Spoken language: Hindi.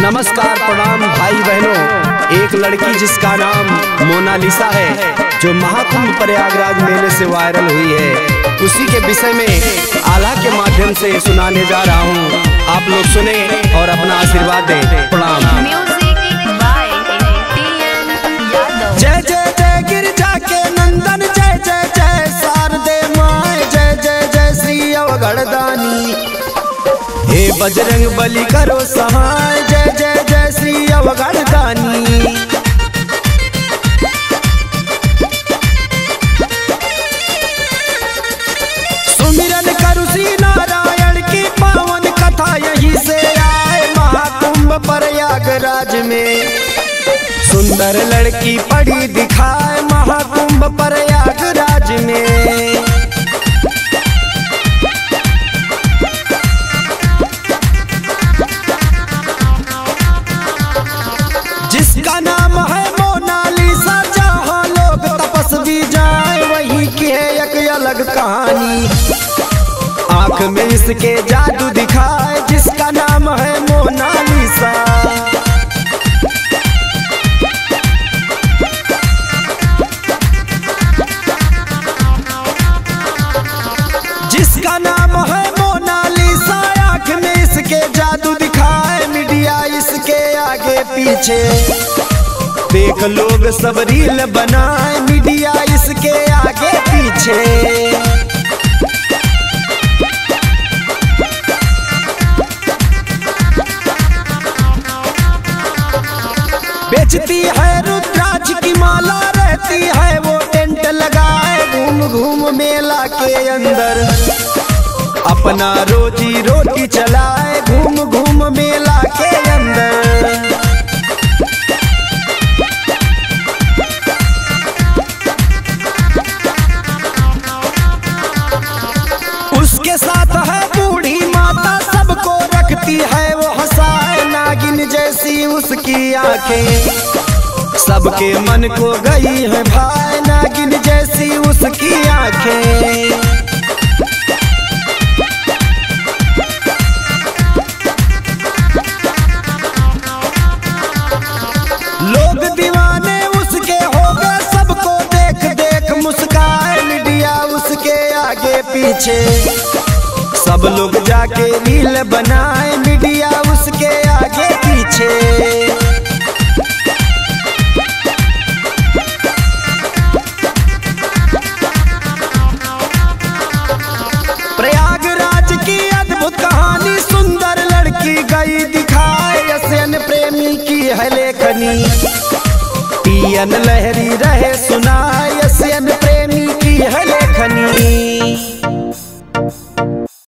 नमस्कार प्रणाम भाई बहनों। एक लड़की जिसका नाम मोनालिसा है, जो महाकुंभ प्रयागराज मेले से वायरल हुई है, उसी के विषय में आला के माध्यम से सुनाने जा रहा हूँ। आप लोग सुने और अपना आशीर्वाद दें। प्रणाम। जय जय जय गिरजा के नंदन, जय जय जय शारदे माय, जय जय जय श्री अवगढ़दानी, हे बजरंग बली करो सहाय, जय जय जय श्री अवगढ़दानी। सुमिरन करू श्री नारायण की पावन कथा यहीं से आए महाकुंभ प्रयागराज में। सुंदर लड़की पड़ी दिखाए महाकुंभ प्रयागराज में। जिसका नाम है मोनालिसा, जहाँ लोग तपस्वी जाए वहीं की है एक अलग कहानी। आंख में इसके जादू दिखाए, जिसका नाम है मोनालिसा। जिसका नाम है मोनालिसा, आंख में इसके जादू दिखाए, मीडिया इसके आगे पीछे देख लोग सब रील बनाए, मीडिया इसके आगे पीछे। बेचती है रुद्राक्ष की माला, रहती है वो टेंट लगाए, घूम घूम मेला के अंदर अपना रोजी रोटी चलाए, घूम घूम मेला के अंदर। उसके साथ है बूढ़ी माता, सबको रखती है वो हंसाए, नागिन जैसी उसकी आंखें सबके मन को गई है भाई, नागिन जैसी उसकी आंखें। लोग दीवाने उसके हो गए, सबको देख देख मुस्काए, मीडिया उसके आगे पीछे सब लोग जाके रील बनाए, मीडिया उसके आगे पीछे। प्रयागराज की अद्भुत कहानी, सुंदर लड़की गई दिखाए, यसेन प्रेमी की है लेखनी, पियन लहरी रहे सुनाए, यसेन प्रेमी की है लेखनी।